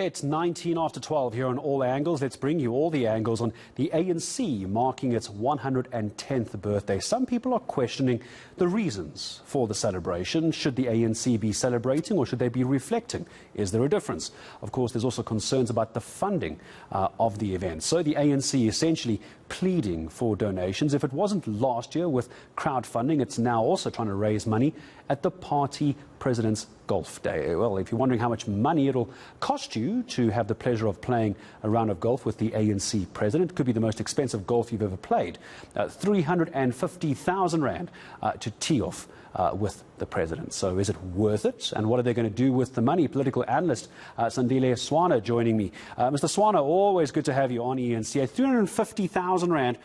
It's 19 after 12 here on All Angles. Let's bring you all the angles on the ANC marking its 110th birthday. Some people are questioning the reasons for the celebration. Should the ANC be celebrating or should they be reflecting? Is there a difference? Of course, there's also concerns about the funding of the event. So the ANC essentially pleading for donations. If it wasn't last year with crowdfunding, it's now also trying to raise money at the party President's Golf Day. Well, if you're wondering how much money it'll cost you to have the pleasure of playing a round of golf with the ANC president, it could be the most expensive golf you've ever played. 350,000 Rand to tee off with the president. So is it worth it? And what are they going to do with the money? Political analyst Sandile Swana joining me. Mr. Swana, always good to have you on ANC. 350,000 Rand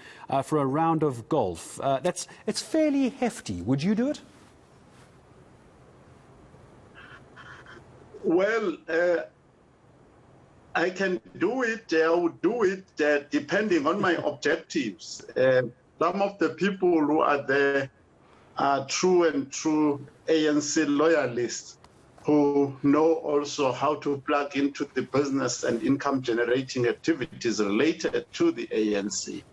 for a round of golf. It's fairly hefty. Would you do it? Well, I can do it. I would do it depending on my objectives. Some of the people who are there are true ANC loyalists who know also how to plug into the business and income generating activities related to the ANC.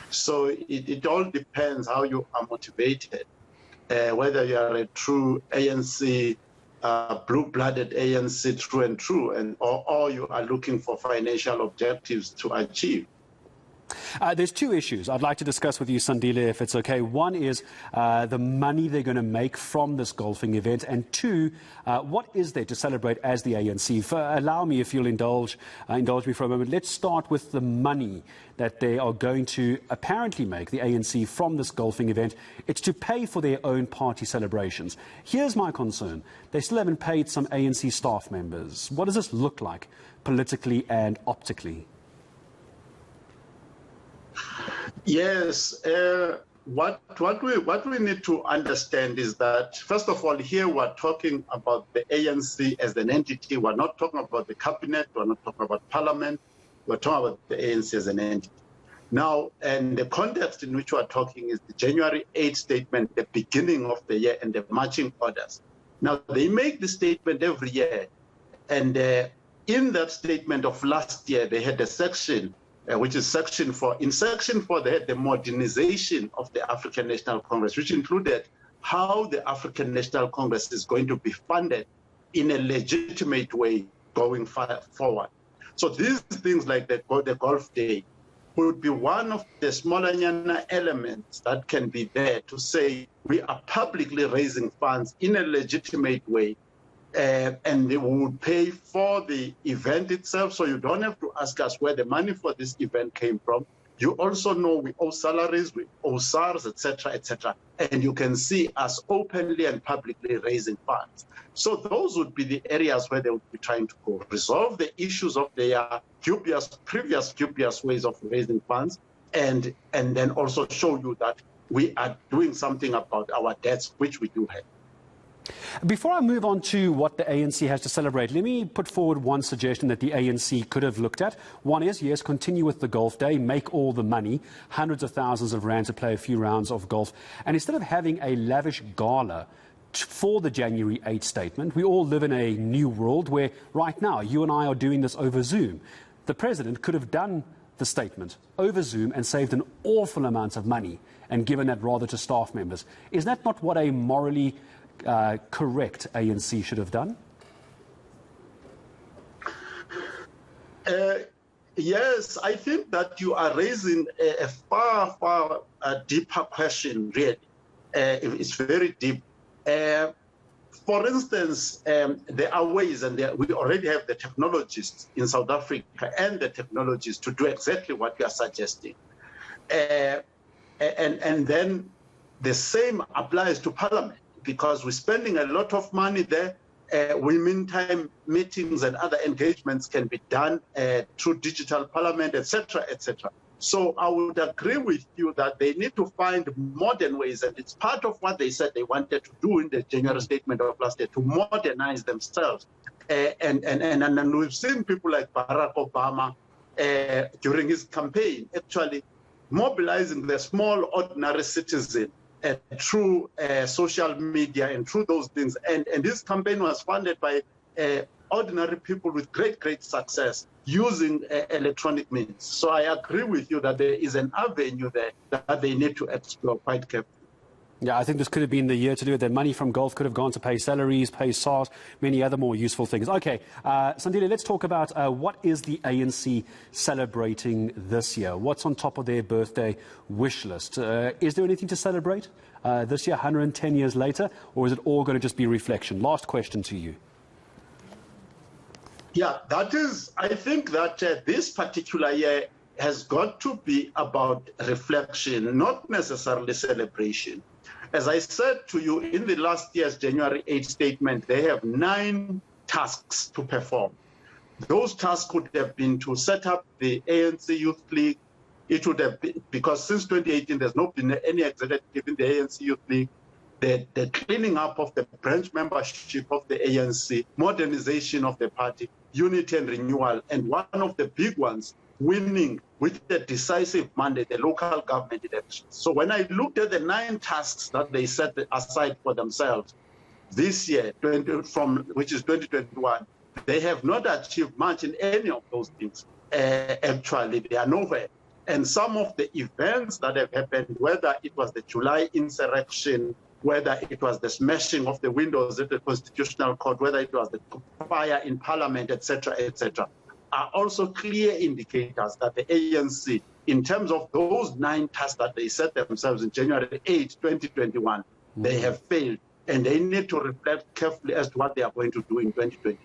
So it all depends how you are motivated, whether you are a true ANC, blue-blooded ANC true, or you are looking for financial objectives to achieve. There's two issues I'd like to discuss with you, Sandile, if it's okay. One is the money they're going to make from this golfing event, and two, what is there to celebrate as the ANC? Allow me, if you'll indulge me for a moment. Let's start with the money that they are going to apparently make, the ANC, from this golfing event. It's to pay for their own party celebrations. Here's my concern. They still haven't paid some ANC staff members. What does this look like politically and optically? Yes, what we need to understand is that, first of all, here we're talking about the ANC as an entity. We're not talking about the cabinet. We're not talking about parliament. We're talking about the ANC as an entity. Now, and the context in which we're talking is the January 8th statement, the beginning of the year, and the marching orders. Now, they make the statement every year, and in that statement of last year, they had a section which is Section 4. In Section 4, they had the modernization of the African National Congress, which included how the African National Congress is going to be funded in a legitimate way going forward. So these things like the Golf Day would be one of the smaller elements that can be there to say we are publicly raising funds in a legitimate way. And they would pay for the event itself, so you don't have to ask us where the money for this event came from. You also know we owe salaries, we owe SARS, etc., etc., and you can see us openly and publicly raising funds. So those would be the areas where they would be trying to go. Resolve the issues of their previous dubious ways of raising funds, and then also show you that we are doing something about our debts, which we do have. Before I move on to what the ANC has to celebrate, let me put forward one suggestion that the ANC could have looked at. One is, yes, continue with the Golf Day, make all the money, hundreds of thousands of Rand to play a few rounds of golf. And instead of having a lavish gala for the January 8th statement, we all live in a new world where right now you and I are doing this over Zoom. The president could have done the statement over Zoom and saved an awful amount of money and given that rather to staff members. Is that not what a morally correct ANC should have done? Yes, I think that you are raising a far deeper question, really. It's very deep. For instance, there are ways, and we already have the technologists in South Africa and the technologists to do exactly what you are suggesting. And then the same applies to Parliament, because we're spending a lot of money there. Meantime, meetings and other engagements can be done through digital parliament, etc., etc. So I would agree with you that they need to find modern ways, and it's part of what they said they wanted to do in the January statement of last year, to modernize themselves. And we've seen people like Barack Obama during his campaign actually mobilizing the small, ordinary citizen through social media and through those things. And this campaign was funded by ordinary people with great success using electronic means. So I agree with you that there is an avenue there that they need to explore quite carefully. Yeah, I think this could have been the year to do it. Their money from golf could have gone to pay salaries, pay SARS, many other more useful things. Okay, Sandile, let's talk about what is the ANC celebrating this year? What's on top of their birthday wish list? Is there anything to celebrate this year, 110 years later, or is it all going to just be reflection? Last question to you. Yeah, that is, I think that this particular year has got to be about reflection, not necessarily celebration. As I said to you in the last year's January 8 statement, they have 9 tasks to perform. Those tasks could have been to set up the ANC Youth League. It would have been, because since 2018, there's not been any executive in the ANC Youth League. The cleaning up of the branch membership of the ANC, modernization of the party, unity and renewal, and one of the big ones, winning with the decisive mandate, the local government elections. So when I looked at the 9 tasks that they set aside for themselves this year, which is 2021, they have not achieved much in any of those things. Actually, they are nowhere. And some of the events that have happened, whether it was the July insurrection, whether it was the smashing of the windows at the Constitutional Court, whether it was the fire in Parliament, etc., are also clear indicators that the ANC, in terms of those 9 tasks that they set themselves in January 8, 2021, they have failed, and they need to reflect carefully as to what they are going to do in 2022.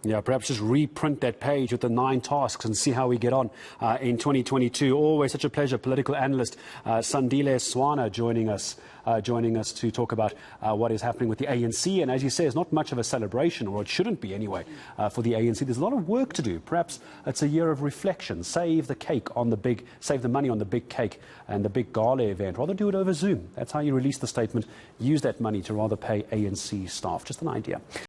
Yeah, perhaps just reprint that page with the 9 tasks and see how we get on in 2022. Always such a pleasure. Political analyst Sandile Swana joining us to talk about what is happening with the ANC. And as you say, it's not much of a celebration, or it shouldn't be anyway, for the ANC. There's a lot of work to do. Perhaps it's a year of reflection. Save the money on the big cake and the big gala event. Rather do it over Zoom. That's how you release the statement. Use that money to rather pay ANC staff. Just an idea.